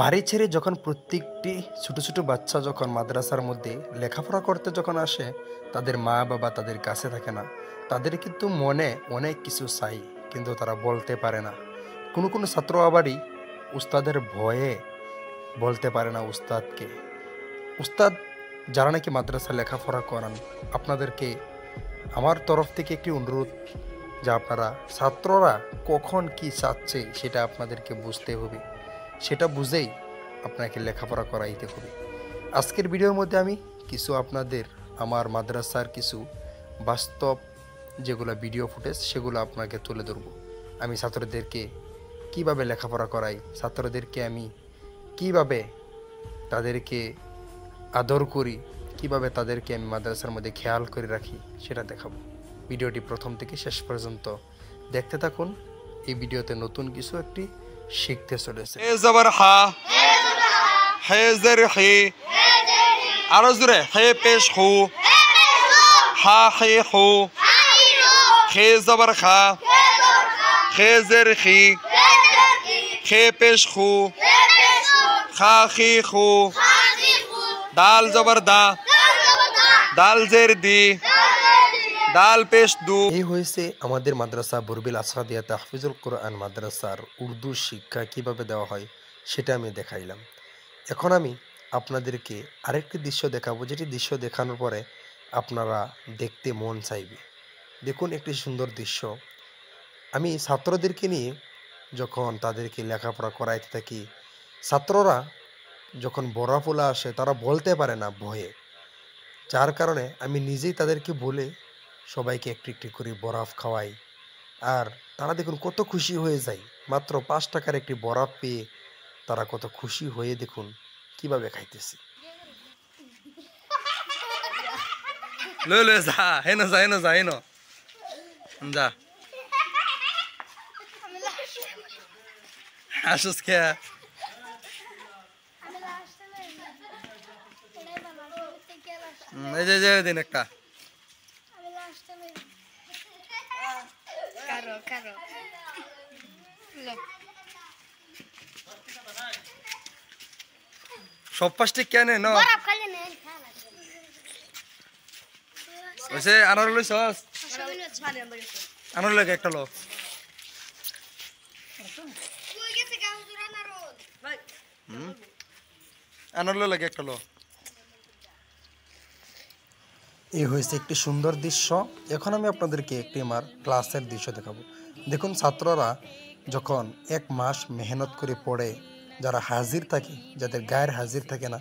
বাড়ি ছেড়ে যখন প্রত্যেকটি ছোট ছোট বাচ্চা যখন মাদ্রাসার মধ্যে লেখাপড়া করতে যখন আসে, তাদের মা বাবা তাদের কাছে থাকে না। তাদের কিন্তু মনে অনেক কিছু চাই, কিন্তু তারা বলতে পারে না। কোনো কোনো ছাত্র আবারই উস্তাদের ভয়ে বলতে পারে না উস্তাদকে। উস্তাদ যারা নাকি মাদ্রাসা লেখাপড়া করান, আপনাদেরকে আমার তরফ থেকে একটি অনুরোধ, যে আপনারা ছাত্ররা কখন কি চাচ্ছে সেটা আপনাদেরকে বুঝতে হবে, সেটা বুঝেই আপনাকে লেখাপড়া করাইতে হবে। আজকের ভিডিওর মধ্যে আমি কিছু আপনাদের আমার মাদ্রাসার কিছু বাস্তব যেগুলো ভিডিও ফুটেজ সেগুলো আপনাকে তুলে ধরব। আমি ছাত্রদেরকে কিভাবে লেখাপড়া করাই, ছাত্রদেরকে আমি কিভাবে তাদেরকে আদর করি, কিভাবে তাদেরকে আমি মাদ্রাসার মধ্যে খেয়াল করে রাখি, সেটা দেখাবো। ভিডিওটি প্রথম থেকে শেষ পর্যন্ত দেখতে থাকুন। এই ভিডিওতে নতুন কিছু একটি শিখতে চলেছে। হে জবর হা, হে জের হে, আরো জোরে, হে পেশ হু, হা হে হু, হে জবর খা, হে জের হি, হে পেশ হু, খা হি হু, দাল জবর দা, দাল জের দি, দাল পেশ দু। এই হয়েছে আমাদের মাদ্রাসা বুরবিল আসরাদিয়া তাহফিজুল কোরআন মাদ্রাসার উর্দু শিক্ষা কিভাবে দেওয়া হয় সেটা আমি দেখাইলাম। এখন আমি আপনাদেরকে আরেকটি দৃশ্য দেখাবো, যেটি দৃশ্য দেখানোর পরে আপনারা দেখতে মন চাইবে। দেখুন একটি সুন্দর দৃশ্য। আমি ছাত্রদেরকে নিয়ে যখন তাদেরকে লেখাপড়া করাইতে থাকি, ছাত্ররা যখন বড়াফোলা আসে তারা বলতে পারে না ভয়ে, যার কারণে আমি নিজেই তাদেরকে বলে সবাইকে একটু একটু করে বরফ খাওয়াই। আর তারা দেখুন কত খুশি হয়ে যায়, মাত্র 5 টাকার একটি বরফ পেয়ে তারা কত খুশি হয়ে দেখুন কিভাবে খাইতেছে। লো লো যা, হেনো যা, হেনো যা, হেনো যা। আসুস কে এই যে দিন একটা সব পাশটি কেন ন ওইসে আনার লইছস, আনার লাগে একটা লো। আনার লাগে একটা লো। এই হয়েছে একটি সুন্দর দৃশ্য। এখন আমি আপনাদেরকে একটি আমার ক্লাসের দৃশ্য দেখাবো। দেখুন ছাত্ররা যখন 1 মাস মেহনত করে পড়ে, যারা হাজির থাকে, যাদের গায়ের হাজির থাকে না,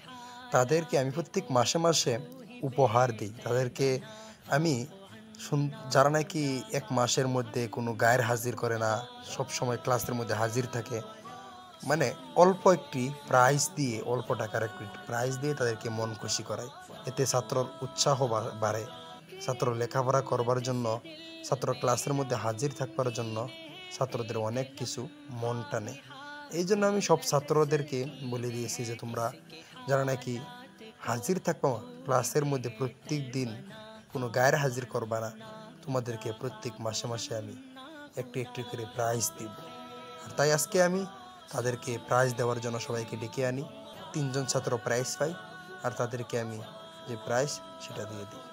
তাদেরকে আমি প্রত্যেক মাসে মাসে উপহার দিই। তাদেরকে আমি যারা নাকি 1 মাসের মধ্যে কোনো গায়ের হাজির করে না, সব সময় ক্লাসের মধ্যে হাজির থাকে, মানে অল্প একটি প্রাইজ দিয়ে, অল্প টাকার একটি প্রাইজ দিয়ে তাদেরকে মন খুশি করায়। এতে ছাত্রর উৎসাহ বাড়ে, ছাত্র লেখাপড়া করবার জন্য, ছাত্র ক্লাসের মধ্যে হাজির থাকবার জন্য ছাত্রদের অনেক কিছু মন টানে। এই জন্য আমি সব ছাত্রদেরকে বলে দিয়েছি যে তোমরা যারা নাকি হাজির থাকবো ক্লাসের মধ্যে, প্রত্যেক দিন কোনো গায়ের হাজির করবা না, তোমাদেরকে প্রত্যেক মাসে মাসে আমি একটু একটু করে প্রাইজ দিব। আর তাই আজকে আমি তাদেরকে প্রাইজ দেওয়ার জন্য সবাইকে ডেকে আনি। 3 জন ছাত্র প্রাইজ পাই, আর তাদেরকে আমি যে প্রাইজ সেটা দিয়ে দিই।